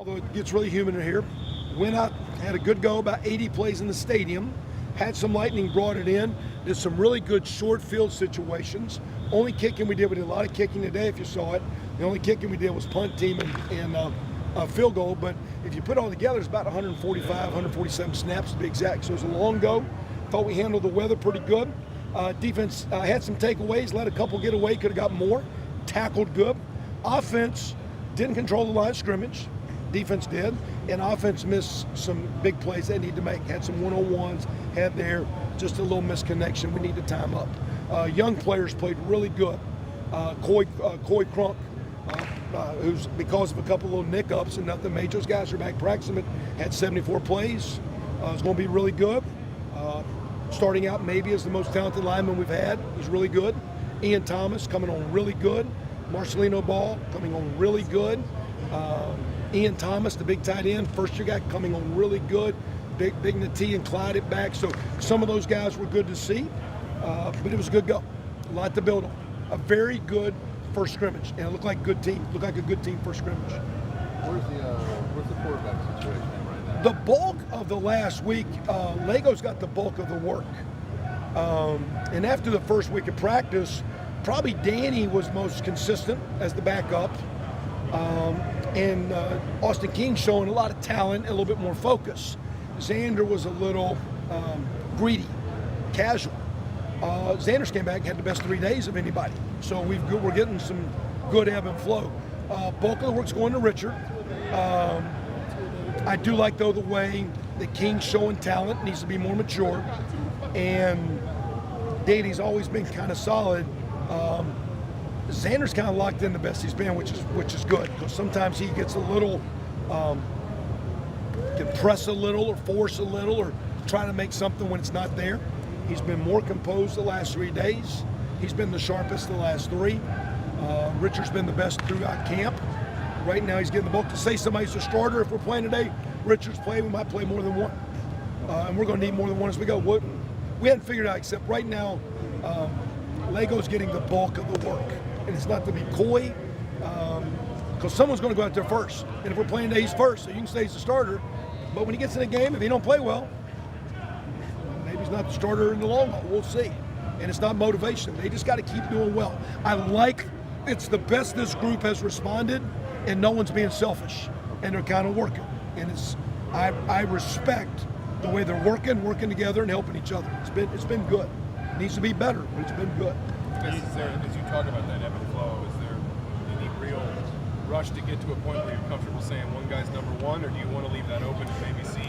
Although it gets really humid in here. Went out, had a good go, about 80 plays in the stadium. Had some lightning, brought it in. Did some really good short field situations. Only kicking we did a lot of kicking today if you saw it. The only kicking we did was punt team and a field goal. But if you put it all together, it's about 145, 147 snaps to be exact. So it was a long go. Thought we handled the weather pretty good. Defense had some takeaways, let a couple get away, could have got more. Tackled good. Offense didn't control the line of scrimmage. Defense did, and offense missed some big plays they need to make. Had some one-on-ones, had there just a little misconnection. We need to time up. Young players played really good. Coy Crunk, who's because of a couple of little nick-ups and nothing major. Those guys are back practicing, but had 74 plays. It's going to be really good. Starting out maybe as the most talented lineman we've had. He's really good. Ian Thomas coming on really good. Marcelino Ball coming on really good. Ian Thomas, the big tight end, first-year guy, coming on really good. Big Nati and Clyde it back. So some of those guys were good to see, but it was a good go. A lot to build on. A very good first scrimmage, and it looked like a good team. Looked like a good team first scrimmage. Where's the quarterback situation right now? The bulk of the last week, Lego's got the bulk of the work. And after the first week of practice, probably Danny was most consistent as the backup. And Austin King showing a lot of talent and a little bit more focus. Xander was a little greedy, casual. Xander's came back and had the best 3 days of anybody. So we're getting some good ebb and flow. Bulk of the work's going to Richard. I do like, though, the way that King's showing talent, needs to be more mature. And Danny's always been kind of solid. Xander's kind of locked in the best he's been, which is good, because sometimes he gets a little, can press a little or force a little or try to make something when it's not there. He's been more composed the last 3 days. He's been the sharpest the last 3. Richard's been the best throughout camp. Right now he's getting the bulk. To say somebody's a starter if we're playing today, Richard's playing, we might play more than one. And we're going to need more than one as we go. We hadn't figured out, except right now, Lego's getting the bulk of the work. And it's not to be coy, because someone's going to go out there first. And if we're playing today, he's first, so you can say he's the starter. But when he gets in a game, if he don't play well, maybe he's not the starter in the long haul. We'll see. And it's not motivation. They just got to keep doing well. It's the best this group has responded, and no one's being selfish. And they're kind of working. And I respect the way they're working together and helping each other. It's been good. It needs to be better, but it's been good. As you talk about that ebb and flow, is there any real rush to get to a point where you're comfortable saying one guy's number one, or do you want to leave that open and maybe see?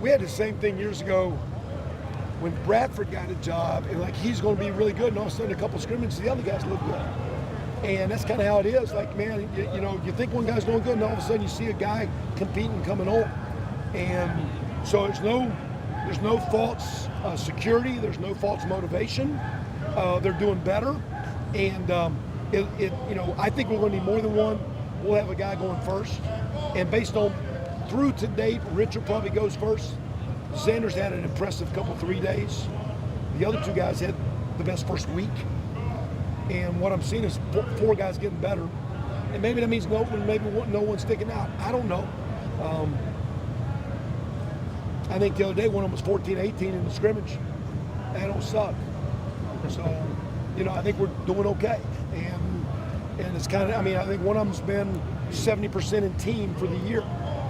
We had the same thing years ago when Bradford got a job, and like he's going to be really good, and all of a sudden a couple scrimmages, the other guys look good. And that's kind of how it is. Like, man, you think one guy's doing good, and all of a sudden you see a guy competing coming on. And so there's no false security. There's no false motivation. They're doing better, and I think we're going to need more than one. We'll have a guy going first, and based on through to date, Richard probably goes first. Xander's had an impressive couple 3 days. The other 2 guys had the best first week, and what I'm seeing is 4 guys getting better, and maybe that means no one sticking out. I don't know. I think the other day one of them was 14-18 in the scrimmage. That don't suck. So, I think we're doing okay. And it's kind of, I think one of them's been 70% in team for the year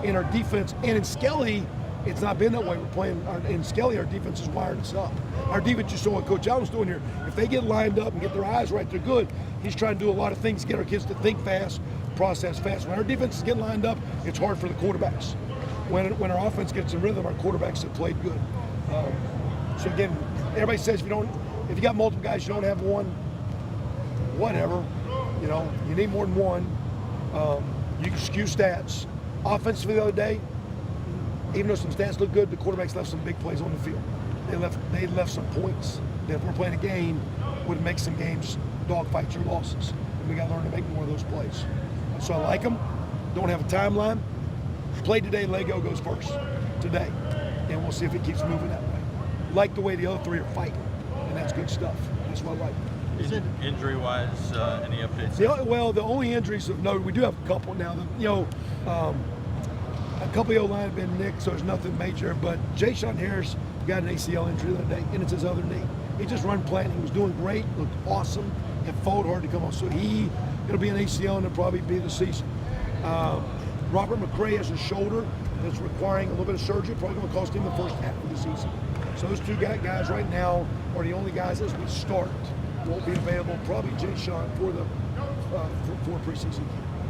in our defense. And in Skelly, it's not been that way. We're playing, in Skelly, our defense is wired us up. Our defense, you saw what Coach Allen's doing here. If they get lined up and get their eyes right, they're good. He's trying to do a lot of things to get our kids to think fast, process fast. When our defense is getting lined up, it's hard for the quarterbacks. When our offense gets in rhythm, our quarterbacks have played good. So again, everybody says if you got multiple guys, you don't have one, whatever. You need more than one. You can skew stats. Offensively the other day, even though some stats look good, the quarterbacks left some big plays on the field. They left some points that if we're playing a game would make some games dogfights or losses. And we got to learn to make more of those plays. So I like them. Don't have a timeline. Play today, Lego goes first today, and we'll see if it keeps moving that way. Like the way the other 3 are fighting, and that's good stuff. That's what I like. Injury-wise, any updates? The only injuries of note, we do have a couple now. A couple of O-line have been nicked, so there's nothing major. But Ja'Shawn Harris got an ACL injury the other day, and it's his other knee. He just run planting. He was doing great, looked awesome, and fought hard to come on. So it'll be an ACL, and it'll probably be the season. Robert McCray has a shoulder that's requiring a little bit of surgery, probably going to cost him the first half of the season. So those two guys right now are the only guys as we start won't be available. Probably Ja'Shawn for the for preseason.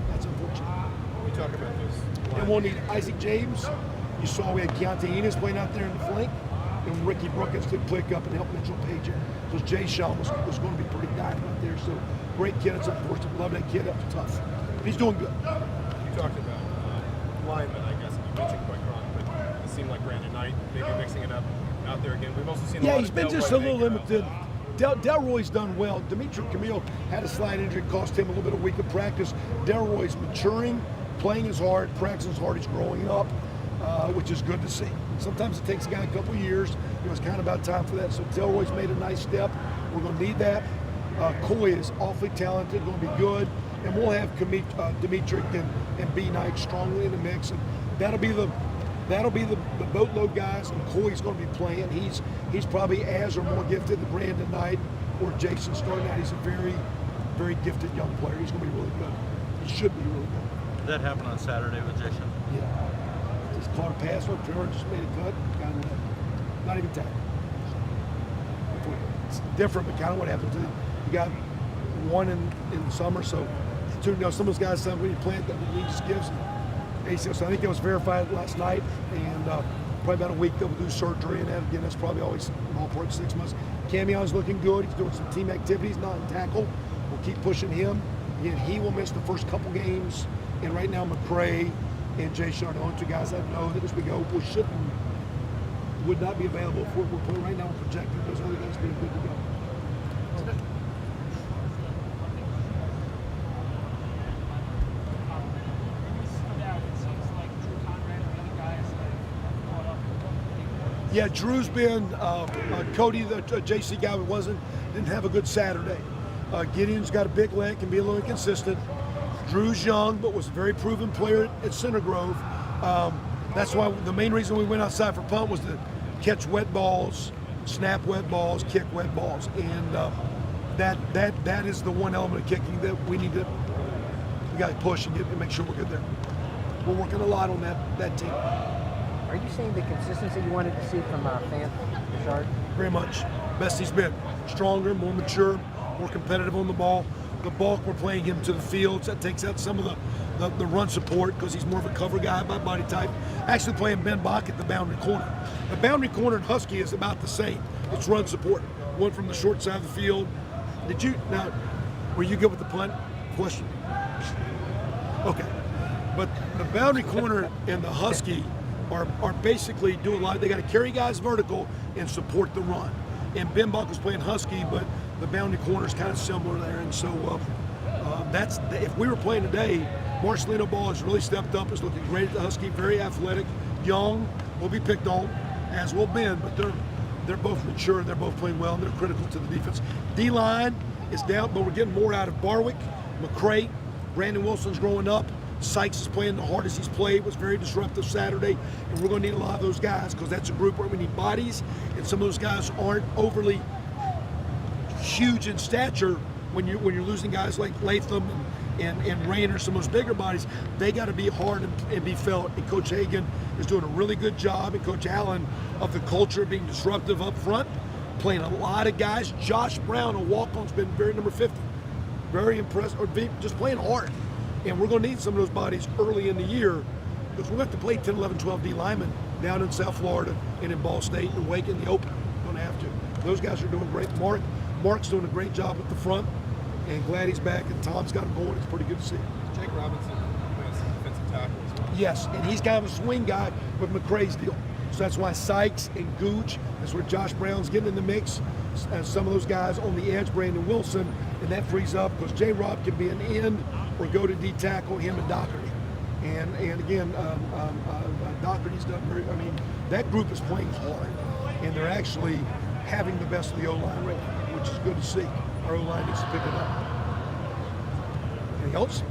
That's unfortunate. We talk about this. And we'll need Isaac James. You saw we had Keontae Enos playing out there in the flank, and Ricky Brookins to pick up and help Mitchell Page. So Ja'Shawn was going to be pretty diamond out there. So great kid. It's unfortunate. Love that kid. That was tough. But he's doing good. You talked about linemen, I guess. You mentioned quite wrong, but it seemed like Brandon Knight maybe mixing it up out there again. We've also seen a lot he's of been Delroy just a little Baker limited. Delroy's done well. Dimitri Camille had a slight injury, cost him a little bit of week of practice. Delroy's maturing, playing as hard, practicing as hard. He's growing up, which is good to see. Sometimes it takes a guy a couple years. It's kind of about time for that. So Delroy's made a nice step. We're going to need that. Coy is awfully talented, going to be good. And we'll have Dimitri and B. Knight strongly in the mix. And that'll be the boatload guys, and Coy's going to be playing. He's probably as or more gifted than Brandon Knight or Jason starting out. He's a very, very gifted young player. He's going to be really good. He should be really good. Did that happen on Saturday with Jason? Yeah. Just caught a pass, or just made a cut, got it. Not even tackled. It's different, but kind of what happened to you. You got one in the summer, so some of those guys, when you plant that the league just gives them. ACL. So I think that was verified last night, and probably about a week they'll do surgery, and again, that's probably always ballpark 6 months. Camion's looking good. He's doing some team activities, not in tackle. We'll keep pushing him. Again, he will miss the first couple games, and right now McCray and Ja'Shawn are the only two guys I know that as we go would not be available for we're playing right now. We're projecting those other guys being good to go. Yeah, Drew's been Cody, the JC guy, didn't have a good Saturday. Gideon's got a big leg, can be a little inconsistent. Drew's young, but was a very proven player at Center Grove. That's why the main reason we went outside for punt was to catch wet balls, snap wet balls, kick wet balls, and that is the one element of kicking that we got to push and make sure we're good there. We're working a lot on that team. Are you saying the consistency you wanted to see from Fan Bouchard? Very much. Best he's been. Stronger, more mature, more competitive on the ball. The bulk, we're playing him to the fields. That takes out some of the run support because he's more of a cover guy by body type. Actually playing Ben Bach at the boundary corner. The boundary corner in Husky is about the same. It's run support. One from the short side of the field. Were you good with the punt question? Okay. But the boundary corner and the Husky are basically doing a lot. They got to carry guys vertical and support the run. And Ben Bach was playing Husky, but the boundary corner is kind of similar there. And so that's if we were playing today, Marcelino Ball has really stepped up. Is looking great at the Husky. Very athletic, young. Will be picked on, as will Ben. But they're both mature. They're both playing well, and they're critical to the defense. D-line is down, but we're getting more out of Barwick, McCray. Brandon Wilson's growing up. Sykes is playing the hardest he's played, was very disruptive Saturday, and we're going to need a lot of those guys because that's a group where we need bodies, and some of those guys aren't overly huge in stature when you're losing guys like Latham and Rayner, some of those bigger bodies. They got to be hard and be felt, and Coach Hagan is doing a really good job, and Coach Allen of the culture of being disruptive up front, playing a lot of guys. Josh Brown, a walk-on's been very number 50, very impressed, or just playing hard. And we're going to need some of those bodies early in the year because we're going to have to play 10, 11, 12 D linemen down in South Florida and in Ball State and Wake in the open. We're going to have to. Those guys are doing great. Mark's doing a great job at the front, and glad he's back, and Tom's got him going. It's pretty good to see. Jake Robinson plays defensive tackle as well. Yes, and he's kind of a swing guy with McCray's deal. So that's why Sykes and Gooch, that's where Josh Brown's getting in the mix. And some of those guys on the edge, Brandon Wilson, and that frees up because J-Rob can be an end or go to D-tackle, him and Doherty. And again, Doherty's done very, that group is playing hard. And they're actually having the best of the O-line right now, which is good to see. Our O-line needs to pick it up. Anything else?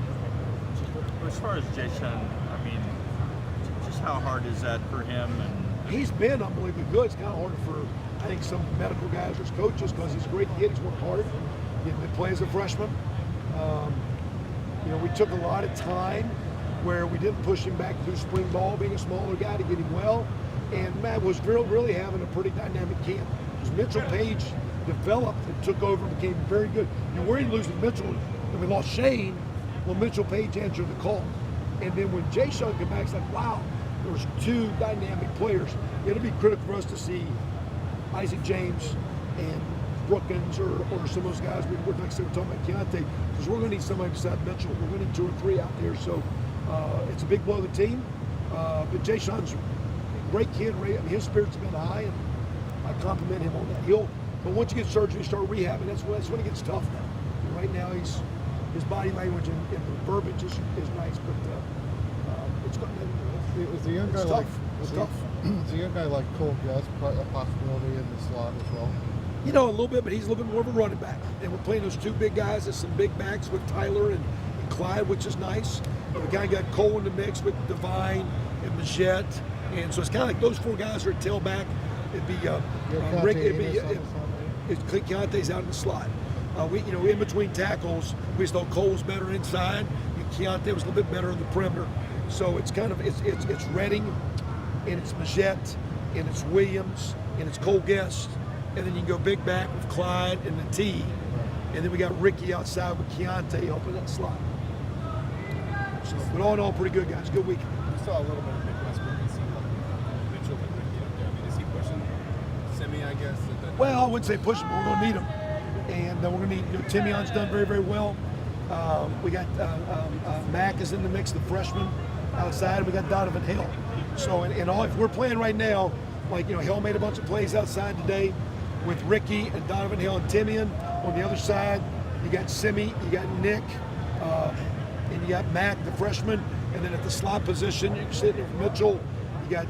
As far as Jason, I mean, just how hard is that for him? And He's been unbelievably good. It's kind of harder for, I think, some medical guys or coaches because he's a great kid. He's worked hard. He didn't play as a freshman. We took a lot of time where we didn't push him back through spring ball, being a smaller guy, to get him well. And Matt was really having a pretty dynamic camp. Because Mitchell Page developed and took over and became very good. You're worried losing Mitchell, and we lost Shane. Well, Mitchell Page answered the call. And then when Jay Sean came back, it's like, wow, there was two dynamic players. It'll be critical for us to see Isaac James and Brookins or some of those guys. Like I said, we're talking about Keontae, because we're going to need somebody beside Mitchell. We're going to need 2 or 3 out there. So it's a big blow to the team. But Jay Sean's a great kid. I mean, his spirits have been high, and I compliment him on that. But once you get surgery, start rehabbing. That's when it gets tough now. And right now, his body language and the verbiage is nice, but it's going to. Is the young guy It's like tough. It's tough. Is a young guy like Cole Guest a possibility in the slot as well? A little bit, but he's a little bit more of a running back. And we're playing those 2 big guys as some big backs with Tyler and Clyde, which is nice. And we kind of got Cole in the mix with Divine and Majette. And so it's kind of like those 4 guys are at tailback. It'd be Rick. Keontae's out in the slot. In between tackles, we thought Cole was better inside, and Keontae was a little bit better on the perimeter. So it's kind of it's Redding, and it's Majette, and it's Williams, and it's Cole Guest, and then you can go big back with Clyde and the T, and then we got Ricky outside with Keontae open that slot. So, but all in all, pretty good guys. Good week. We saw a little bit of Nick Westbrook. It seemed like Mitchell and Ricky up there. I mean, is he pushing Semi, I guess? Well, I wouldn't say push him, but we're going to need him. And we're going to need, Timion's done very, very well. We got Mack is in the mix, the freshman outside, and we got Donovan Hill. So, if we're playing right now, Hill made a bunch of plays outside today with Ricky and Donovan Hill and Timion. On the other side, you got Simi, you got Nick, and you got Mack, the freshman. And then at the slot position, you can sit there with Mitchell, you got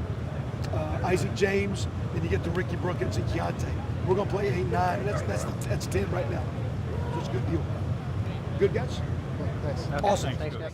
Isaac James, and you get the Ricky Brookins and Keontae. We're going to play 8-9, and that's 10 right now. So it's a good deal. Good guys? Thanks. Awesome. Thanks, guys.